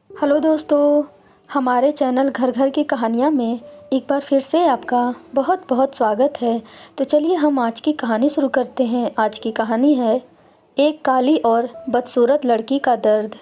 Hello दोस्तों, हमारे channel घर घर की कहानियाँ में एक बार फिर से आपका बहुत बहुत स्वागत है। तो चलिए हम आज की कहानी शुरू करते हैं। आज की कहानी है एक काली और बदसूरत लड़की का दर्द।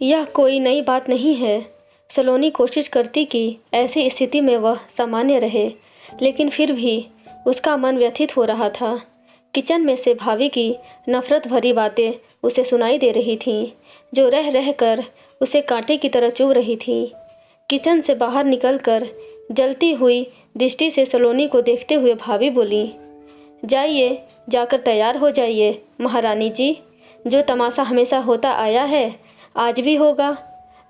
यह कोई नई बात नहीं है। सलोनी कोशिश करती कि ऐसी स्थिति में वह सामान्य रहे, लेकिन फिर भी उसका मन व्यथित हो रहा था। किचन में से भाभी की नफरत भरी बातें उसे सुनाई दे रही थीं, जो रह रह कर उसे कांटे की तरह चुभ रही थी। किचन से बाहर निकलकर जलती हुई दृष्टि से सलोनी को देखते हुए भाभी बोली, जाइए, जाकर तैयार हो जाइए महारानी जी। जो तमाशा हमेशा होता आया है आज भी होगा।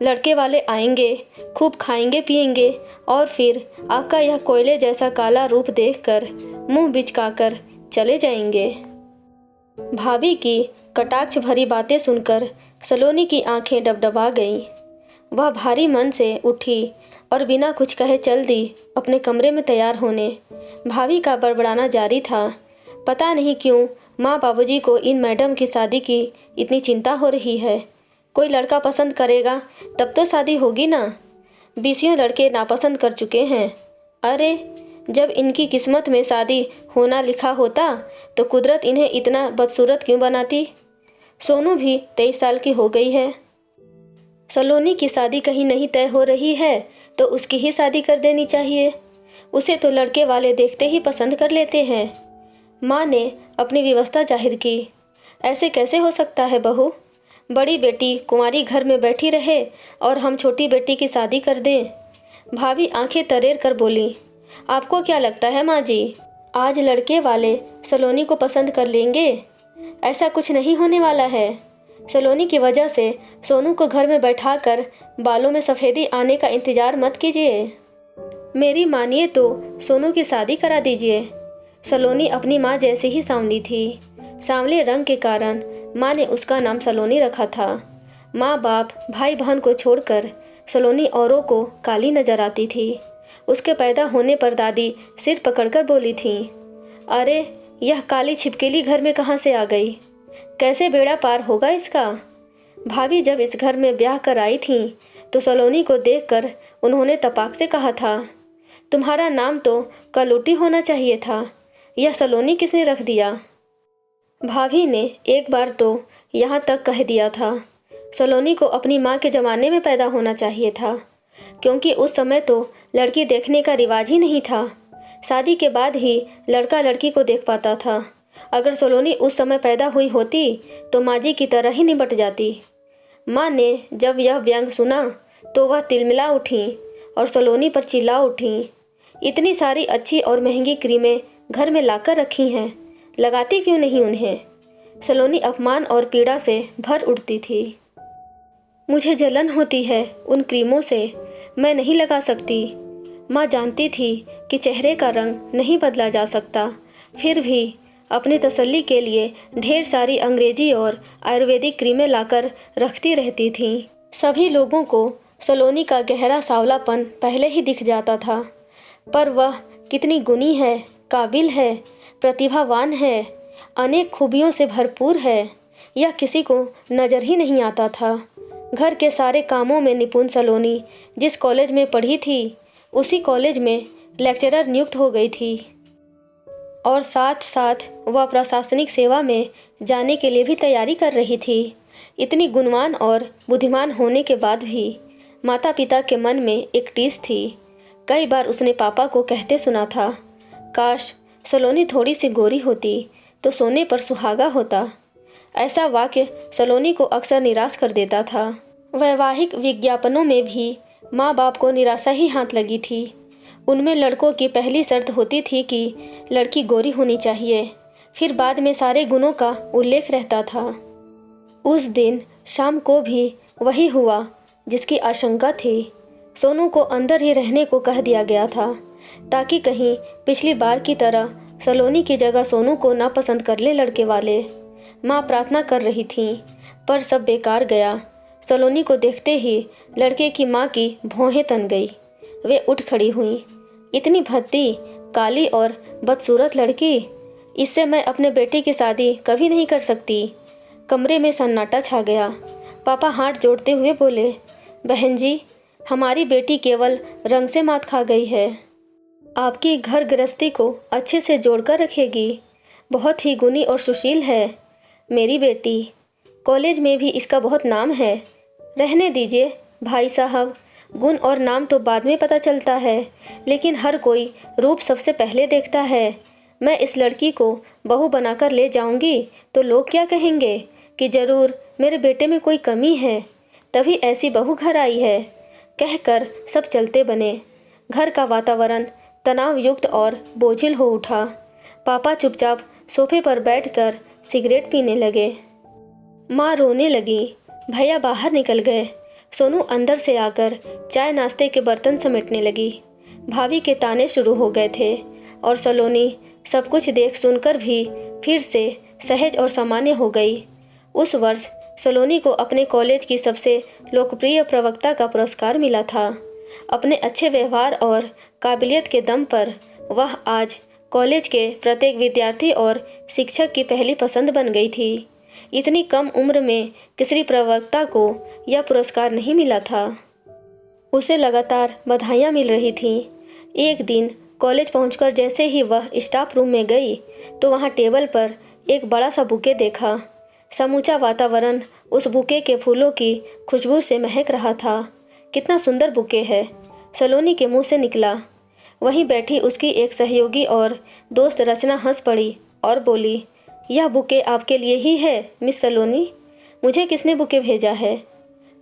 लड़के वाले आएंगे, खूब खाएंगे पिएंगे और फिर आपका यह कोयले जैसा काला रूप देखकर मुंह बिचकाकर चले जाएंगे। भाभी की कटाक्ष भरी बातें सुनकर सलोनी की आंखें डबडबा गईं। वह भारी मन से उठी और बिना कुछ कहे चल दी अपने कमरे में तैयार होने। भाभी का बड़बड़ाना जारी था। पता नहीं क्यों माँ बाबूजी को इन मैडम की शादी की इतनी चिंता हो रही है। कोई लड़का पसंद करेगा तब तो शादी होगी ना। 20 लड़के नापसंद कर चुके हैं। अरे, जब इनकी किस्मत में शादी होना लिखा होता तो कुदरत इन्हें इतना बदसूरत क्यों बनाती। सोनू भी 23 साल की हो गई है। सलोनी की शादी कहीं नहीं तय हो रही है तो उसकी ही शादी कर देनी चाहिए। उसे तो लड़के वाले देखते ही पसंद कर लेते हैं। माँ ने अपनी व्यवस्था जाहिर की। ऐसे कैसे हो सकता है बहू? बड़ी बेटी कुंवारी घर में बैठी रहे और हम छोटी बेटी की शादी कर दें। भाभी आंखें तरेर कर बोली, आपको क्या लगता है माँ जी, आज लड़के वाले सलोनी को पसंद कर लेंगे? ऐसा कुछ नहीं होने वाला है। सलोनी की वजह से सोनू को घर में बैठाकर बालों में सफ़ेदी आने का इंतज़ार मत कीजिए। मेरी मानिए तो सोनू की शादी करा दीजिए। सलोनी अपनी माँ जैसी ही सांवली थी। सांवले रंग के कारण माँ ने उसका नाम सलोनी रखा था। माँ बाप भाई बहन को छोड़कर सलोनी औरों को काली नजर आती थी। उसके पैदा होने पर दादी सिर पकड़कर बोली थी, अरे, यह काली छिपकली घर में कहाँ से आ गई? कैसे बेड़ा पार होगा इसका? भाभी जब इस घर में ब्याह कर आई थीं तो सलोनी को देखकर उन्होंने तपाक से कहा था, तुम्हारा नाम तो कलूटी होना चाहिए था। यह सलोनी किसने रख दिया? भाभी ने एक बार तो यहाँ तक कह दिया था, सलोनी को अपनी माँ के ज़माने में पैदा होना चाहिए था, क्योंकि उस समय तो लड़की देखने का रिवाज ही नहीं था। शादी के बाद ही लड़का लड़की को देख पाता था। अगर सलोनी उस समय पैदा हुई होती तो माँ जी की तरह ही निपट जाती। माँ ने जब यह व्यंग सुना तो वह तिलमिला उठी और सलोनी पर चिल्ला उठी, इतनी सारी अच्छी और महंगी क्रीमें घर में लाकर रखी हैं, लगाती क्यों नहीं उन्हें? सलोनी अपमान और पीड़ा से भर उठती थी। मुझे जलन होती है उन क्रीमों से, मैं नहीं लगा सकती। माँ जानती थी कि चेहरे का रंग नहीं बदला जा सकता, फिर भी अपनी तसल्ली के लिए ढेर सारी अंग्रेजी और आयुर्वेदिक क्रीमें लाकर रखती रहती थीं। सभी लोगों को सलोनी का गहरा सांवलापन पहले ही दिख जाता था, पर वह कितनी गुणी है, काबिल है, प्रतिभावान है, अनेक खूबियों से भरपूर है, यह किसी को नज़र ही नहीं आता था। घर के सारे कामों में निपुण सलोनी जिस कॉलेज में पढ़ी थी उसी कॉलेज में लेक्चरर नियुक्त हो गई थी और साथ साथ वह प्रशासनिक सेवा में जाने के लिए भी तैयारी कर रही थी। इतनी गुणवान और बुद्धिमान होने के बाद भी माता पिता के मन में एक टीस थी। कई बार उसने पापा को कहते सुना था, काश सलोनी थोड़ी सी गोरी होती तो सोने पर सुहागा होता। ऐसा वाक्य सलोनी को अक्सर निराश कर देता था। वैवाहिक विज्ञापनों में भी माँ बाप को निराशा ही हाथ लगी थी। उनमें लड़कों की पहली शर्त होती थी कि लड़की गोरी होनी चाहिए, फिर बाद में सारे गुणों का उल्लेख रहता था। उस दिन शाम को भी वही हुआ जिसकी आशंका थी। सोनू को अंदर ही रहने को कह दिया गया था ताकि कहीं पिछली बार की तरह सलोनी की जगह सोनू को ना पसंद कर ले लड़के वाले। माँ प्रार्थना कर रही थीं, पर सब बेकार गया। सलोनी को देखते ही लड़के की माँ की भौहें तन गई। वे उठ खड़ी हुईं। इतनी भद्दी, काली और बदसूरत लड़की, इससे मैं अपने बेटे की शादी कभी नहीं कर सकती। कमरे में सन्नाटा छा गया। पापा हाथ जोड़ते हुए बोले, बहन जी, हमारी बेटी केवल रंग से मात खा गई है, आपकी घर गृहस्थी को अच्छे से जोड़कर रखेगी। बहुत ही गुणी और सुशील है मेरी बेटी। कॉलेज में भी इसका बहुत नाम है। रहने दीजिए भाई साहब, गुण और नाम तो बाद में पता चलता है, लेकिन हर कोई रूप सबसे पहले देखता है। मैं इस लड़की को बहू बनाकर ले जाऊंगी तो लोग क्या कहेंगे कि ज़रूर मेरे बेटे में कोई कमी है, तभी ऐसी बहू घर आई है। कहकर सब चलते बने। घर का वातावरण तनाव युक्त और बोझिल हो उठा। पापा चुपचाप सोफे पर बैठकर सिगरेट पीने लगे। माँ रोने लगी। भैया बाहर निकल गए। सोनू अंदर से आकर चाय नाश्ते के बर्तन समेटने लगी। भाभी के ताने शुरू हो गए थे और सलोनी सब कुछ देख सुनकर भी फिर से सहज और सामान्य हो गई। उस वर्ष सलोनी को अपने कॉलेज की सबसे लोकप्रिय प्रवक्ता का पुरस्कार मिला था। अपने अच्छे व्यवहार और काबिलियत के दम पर वह आज कॉलेज के प्रत्येक विद्यार्थी और शिक्षक की पहली पसंद बन गई थी। इतनी कम उम्र में किसी प्रवक्ता को यह पुरस्कार नहीं मिला था। उसे लगातार बधाइयाँ मिल रही थीं। एक दिन कॉलेज पहुंचकर जैसे ही वह स्टाफ रूम में गई तो वहां टेबल पर एक बड़ा सा बुके देखा। समूचा वातावरण उस बुके के फूलों की खुशबू से महक रहा था। कितना सुंदर बुके है, सलोनी के मुंह से निकला। वहीं बैठी उसकी एक सहयोगी और दोस्त रचना हंस पड़ी और बोली, यह बुके आपके लिए ही है मिस सलोनी? मुझे किसने बुके भेजा है?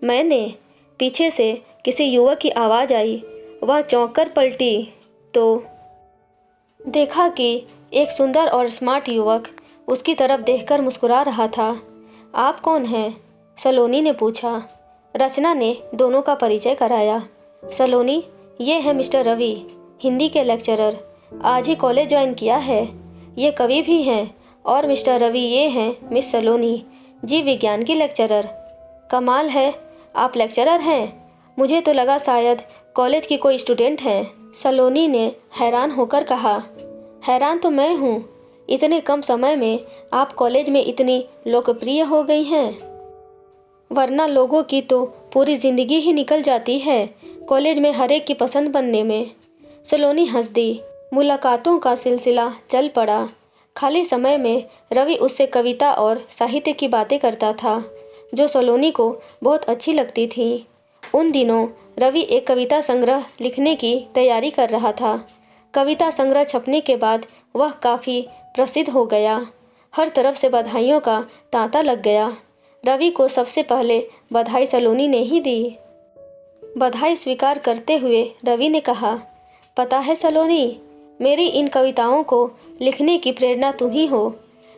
मैंने। पीछे से किसी युवक की आवाज़ आई। वह चौंक कर पलटी तो देखा कि एक सुंदर और स्मार्ट युवक उसकी तरफ देखकर मुस्कुरा रहा था। आप कौन हैं? सलोनी ने पूछा। रचना ने दोनों का परिचय कराया। सलोनी, ये है मिस्टर रवि, हिंदी के लेक्चरर, आज ही कॉलेज ज्वाइन किया है। ये कवि भी हैं। और मिस्टर रवि ये हैं मिस सलोनी, जीव विज्ञान की लेक्चरर। कमाल है, आप लेक्चरर हैं? मुझे तो लगा शायद कॉलेज की कोई स्टूडेंट हैं। सलोनी ने हैरान होकर कहा। हैरान तो मैं हूँ, इतने कम समय में आप कॉलेज में इतनी लोकप्रिय हो गई हैं, वरना लोगों की तो पूरी ज़िंदगी ही निकल जाती है कॉलेज में हर एक की पसंद बनने में। सलोनी हंस दी। मुलाकातों का सिलसिला चल पड़ा। खाली समय में रवि उससे कविता और साहित्य की बातें करता था, जो सलोनी को बहुत अच्छी लगती थी। उन दिनों रवि एक कविता संग्रह लिखने की तैयारी कर रहा था। कविता संग्रह छपने के बाद वह काफ़ी प्रसिद्ध हो गया। हर तरफ से बधाइयों का तांता लग गया। रवि को सबसे पहले बधाई सलोनी ने ही दी। बधाई स्वीकार करते हुए रवि ने कहा, पता है सलोनी, मेरी इन कविताओं को लिखने की प्रेरणा तुम ही हो।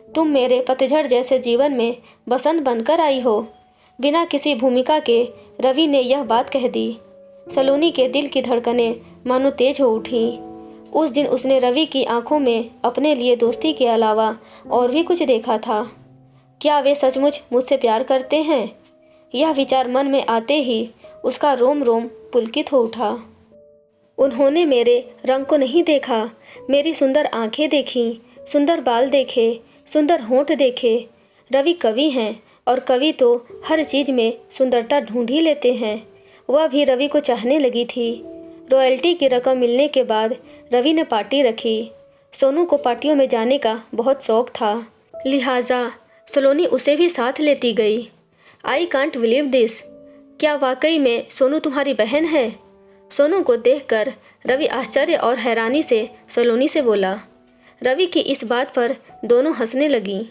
तुम मेरे पतझड़ जैसे जीवन में बसंत बनकर आई हो। बिना किसी भूमिका के रवि ने यह बात कह दी। सलोनी के दिल की धड़कनें मानो तेज हो उठीं। उस दिन उसने रवि की आंखों में अपने लिए दोस्ती के अलावा और भी कुछ देखा था। क्या वे सचमुच मुझसे प्यार करते हैं? यह विचार मन में आते ही उसका रोम रोम पुलकित हो उठा। उन्होंने मेरे रंग को नहीं देखा, मेरी सुंदर आंखें देखीं, सुंदर बाल देखे, सुंदर होंठ देखे। रवि कवि हैं और कवि तो हर चीज़ में सुंदरता ढूंढ ही लेते हैं। वह भी रवि को चाहने लगी थी। रॉयल्टी की रकम मिलने के बाद रवि ने पार्टी रखी। सोनू को पार्टियों में जाने का बहुत शौक था, लिहाजा सलोनी उसे भी साथ लेती गई। आई कांट बिलीव दिस, क्या वाकई में सोनू तुम्हारी बहन है? सोनू को देखकर रवि आश्चर्य और हैरानी से सलोनी से बोला। रवि की इस बात पर दोनों हंसने लगीं,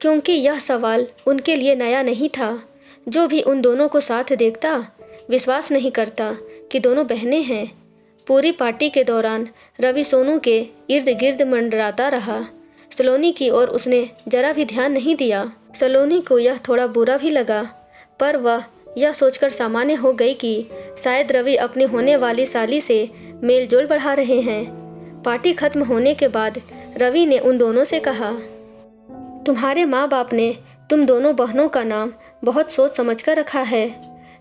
क्योंकि यह सवाल उनके लिए नया नहीं था। जो भी उन दोनों को साथ देखता विश्वास नहीं करता कि दोनों बहनें हैं। पूरी पार्टी के दौरान रवि सोनू के इर्द गिर्द मंडराता रहा। सलोनी की ओर उसने जरा भी ध्यान नहीं दिया। सलोनी को यह थोड़ा बुरा भी लगा, पर वह यह सोचकर सामान्य हो गई कि शायद रवि अपनी होने वाली साली से मेलजोल बढ़ा रहे हैं। पार्टी खत्म होने के बाद रवि ने उन दोनों से कहा, तुम्हारे माँ बाप ने तुम दोनों बहनों का नाम बहुत सोच समझ कर रखा है,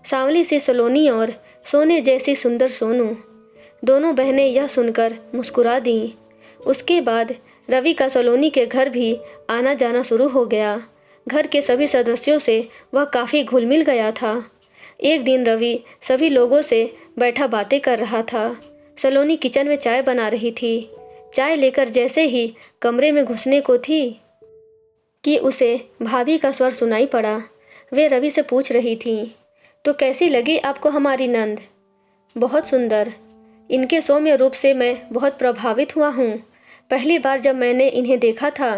सांवली सी सलोनी और सोने जैसी सुंदर सोनू। दोनों बहनें यह सुनकर मुस्कुरा दीं। उसके बाद रवि का सलोनी के घर भी आना जाना शुरू हो गया। घर के सभी सदस्यों से वह काफ़ी घुल मिल गया था। एक दिन रवि सभी लोगों से बैठा बातें कर रहा था। सलोनी किचन में चाय बना रही थी। चाय लेकर जैसे ही कमरे में घुसने को थी कि उसे भाभी का स्वर सुनाई पड़ा। वे रवि से पूछ रही थीं, तो कैसी लगी आपको हमारी नंद? बहुत सुंदर। इनके सौम्य रूप से मैं बहुत प्रभावित हुआ हूँ। पहली बार जब मैंने इन्हें देखा था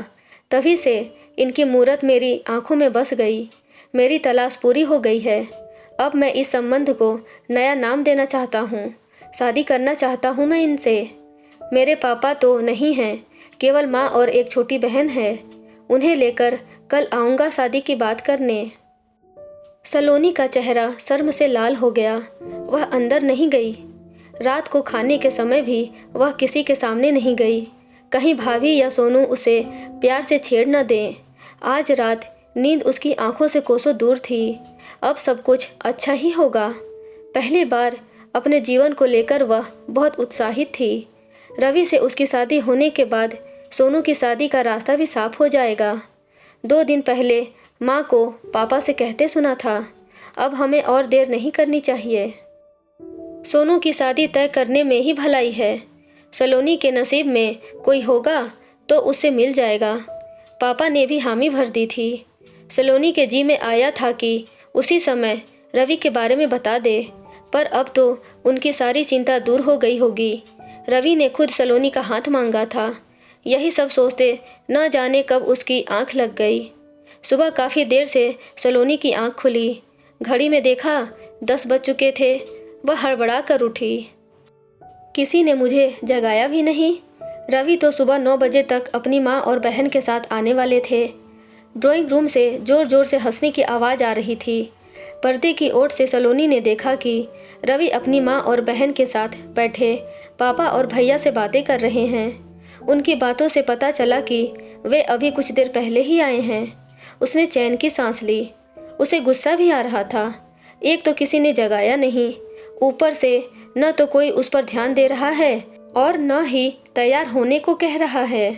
तभी से इनकी मूरत मेरी आंखों में बस गई। मेरी तलाश पूरी हो गई है। अब मैं इस संबंध को नया नाम देना चाहता हूँ। शादी करना चाहता हूँ मैं इनसे। मेरे पापा तो नहीं हैं, केवल माँ और एक छोटी बहन है। उन्हें लेकर कल आऊँगा शादी की बात करने। सलोनी का चेहरा शर्म से लाल हो गया। वह अंदर नहीं गई। रात को खाने के समय भी वह किसी के सामने नहीं गई। कहीं भाभी या सोनू उसे प्यार से छेड़ न दें। आज रात नींद उसकी आंखों से कोसों दूर थी। अब सब कुछ अच्छा ही होगा। पहली बार अपने जीवन को लेकर वह बहुत उत्साहित थी। रवि से उसकी शादी होने के बाद सोनू की शादी का रास्ता भी साफ हो जाएगा। 2 दिन पहले माँ को पापा से कहते सुना था, अब हमें और देर नहीं करनी चाहिए। सोनू की शादी तय करने में ही भलाई है। सलोनी के नसीब में कोई होगा तो उससे मिल जाएगा। पापा ने भी हामी भर दी थी। सलोनी के जी में आया था कि उसी समय रवि के बारे में बता दे, पर अब तो उनकी सारी चिंता दूर हो गई होगी। रवि ने खुद सलोनी का हाथ मांगा था। यही सब सोचते न जाने कब उसकी आंख लग गई। सुबह काफ़ी देर से सलोनी की आंख खुली। घड़ी में देखा 10 बज चुके थे। वह हड़बड़ा कर उठी। किसी ने मुझे जगाया भी नहीं। रवि तो सुबह 9 बजे तक अपनी माँ और बहन के साथ आने वाले थे। ड्राइंग रूम से ज़ोर ज़ोर से हंसने की आवाज़ आ रही थी। पर्दे की ओर से सलोनी ने देखा कि रवि अपनी माँ और बहन के साथ बैठे पापा और भैया से बातें कर रहे हैं। उनकी बातों से पता चला कि वे अभी कुछ देर पहले ही आए हैं। उसने चैन की सांस ली। उसे गुस्सा भी आ रहा था। एक तो किसी ने जगाया नहीं, ऊपर से न तो कोई उस पर ध्यान दे रहा है और न ही तैयार होने को कह रहा है।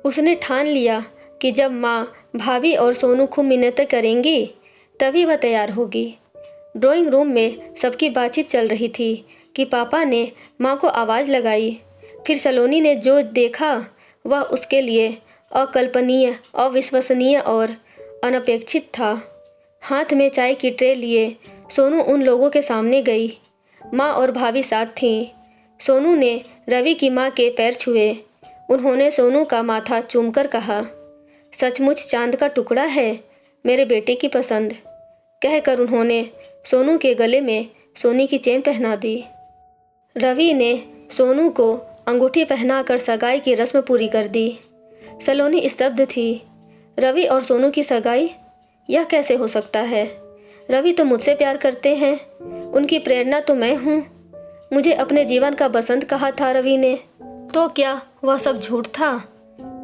उसने ठान लिया कि जब माँ, भाभी और सोनू खूब मिन्नतें करेंगी तभी वह तैयार होगी। ड्राइंग रूम में सबकी बातचीत चल रही थी कि पापा ने माँ को आवाज़ लगाई। फिर सलोनी ने जो देखा वह उसके लिए अकल्पनीय, अविश्वसनीय और अनपेक्षित था। हाथ में चाय की ट्रे लिए सोनू उन लोगों के सामने गई। माँ और भाभी साथ थीं। सोनू ने रवि की माँ के पैर छुए। उन्होंने सोनू का माथा चूमकर कहा, सचमुच चांद का टुकड़ा है, मेरे बेटे की पसंद। कहकर उन्होंने सोनू के गले में सोने की चेन पहना दी। रवि ने सोनू को अंगूठी पहनाकर सगाई की रस्म पूरी कर दी। सलोनी स्तब्ध थी। रवि और सोनू की सगाई? यह कैसे हो सकता है? रवि तो मुझसे प्यार करते हैं। उनकी प्रेरणा तो मैं हूँ। मुझे अपने जीवन का बसंत कहा था रवि ने। तो क्या वह सब झूठ था?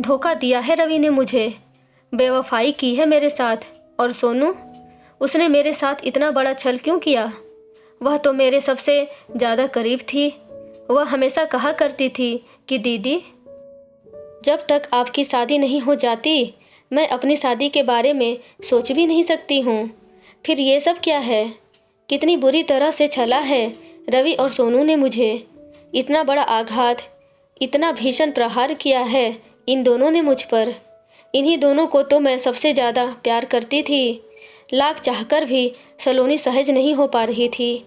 धोखा दिया है रवि ने मुझे। बेवफाई की है मेरे साथ। और सोनू, उसने मेरे साथ इतना बड़ा छल क्यों किया? वह तो मेरे सबसे ज़्यादा करीब थी। वह हमेशा कहा करती थी कि दीदी, जब तक आपकी शादी नहीं हो जाती मैं अपनी शादी के बारे में सोच भी नहीं सकती हूँ। फिर ये सब क्या है? कितनी बुरी तरह से छला है रवि और सोनू ने मुझे। इतना बड़ा आघात, इतना भीषण प्रहार किया है इन दोनों ने मुझ पर। इन्हीं दोनों को तो मैं सबसे ज़्यादा प्यार करती थी। लाख चाहकर भी सलोनी सहज नहीं हो पा रही थी।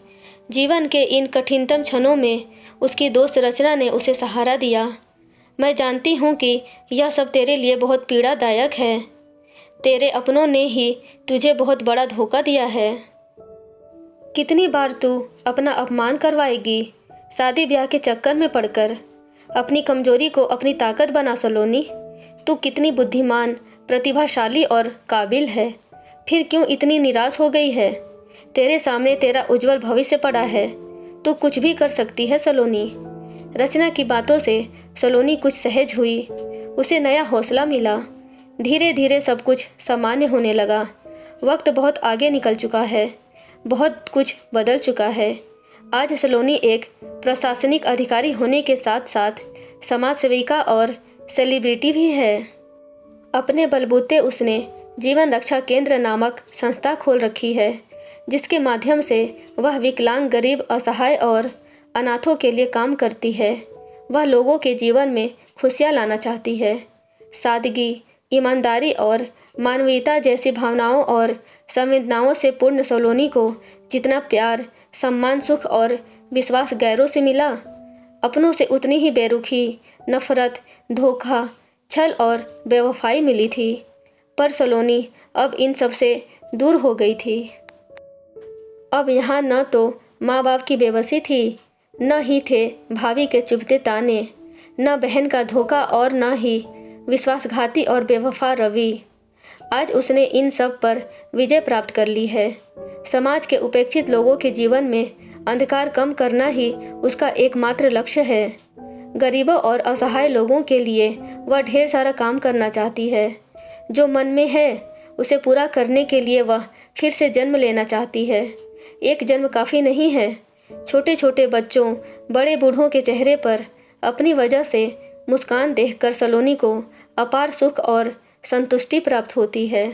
जीवन के इन कठिनतम क्षणों में उसकी दोस्त रचना ने उसे सहारा दिया। मैं जानती हूँ कि यह सब तेरे लिए बहुत पीड़ादायक है। तेरे अपनों ने ही तुझे बहुत बड़ा धोखा दिया है। कितनी बार तू अपना अपमान करवाएगी शादी ब्याह के चक्कर में पड़कर? अपनी कमजोरी को अपनी ताकत बना सलोनी। तू कितनी बुद्धिमान, प्रतिभाशाली और काबिल है, फिर क्यों इतनी निराश हो गई है? तेरे सामने तेरा उज्जवल भविष्य पड़ा है। तू कुछ भी कर सकती है सलोनी। रचना की बातों से सलोनी कुछ सहज हुई। उसे नया हौसला मिला। धीरे धीरे सब कुछ सामान्य होने लगा। वक्त बहुत आगे निकल चुका है। बहुत कुछ बदल चुका है। आज सलोनी एक प्रशासनिक अधिकारी होने के साथ साथ समाज सेविका और सेलिब्रिटी भी है। अपने बलबूते उसने जीवन रक्षा केंद्र नामक संस्था खोल रखी है, जिसके माध्यम से वह विकलांग, गरीब, असहाय और अनाथों के लिए काम करती है। वह लोगों के जीवन में खुशियाँ लाना चाहती है। सादगी, ईमानदारी और मानवीयता जैसी भावनाओं और संवेदनाओं से पूर्ण सलोनी को जितना प्यार, सम्मान, सुख और विश्वास गैरों से मिला, अपनों से उतनी ही बेरुखी, नफरत, धोखा, छल और बेवफाई मिली थी। पर सलोनी अब इन सब से दूर हो गई थी। अब यहाँ न तो माँ बाप की बेबसी थी, न ही थे भाभी के चुभते ताने, न बहन का धोखा और न ही विश्वासघाती और बेवफा रवि। आज उसने इन सब पर विजय प्राप्त कर ली है। समाज के उपेक्षित लोगों के जीवन में अंधकार कम करना ही उसका एकमात्र लक्ष्य है। गरीबों और असहाय लोगों के लिए वह ढेर सारा काम करना चाहती है। जो मन में है उसे पूरा करने के लिए वह फिर से जन्म लेना चाहती है। एक जन्म काफ़ी नहीं है। छोटे छोटे बच्चों, बड़े बूढ़ों के चेहरे पर अपनी वजह से मुस्कान देखकर सलोनी को अपार सुख और संतुष्टि प्राप्त होती है।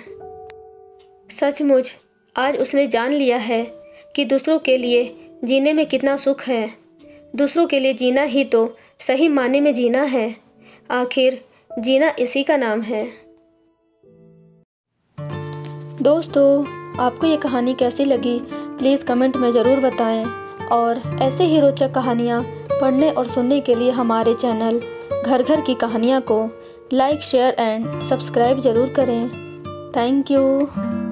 सचमुच आज उसने जान लिया है कि दूसरों के लिए जीने में कितना सुख है। दूसरों के लिए जीना ही तो सही मायने में जीना है। आखिर जीना इसी का नाम है। दोस्तों, आपको ये कहानी कैसी लगी प्लीज़ कमेंट में ज़रूर बताएं। और ऐसे ही रोचक कहानियाँ पढ़ने और सुनने के लिए हमारे चैनल घर घर की कहानियाँ को लाइक, शेयर एंड सब्सक्राइब ज़रूर करें। Thank you.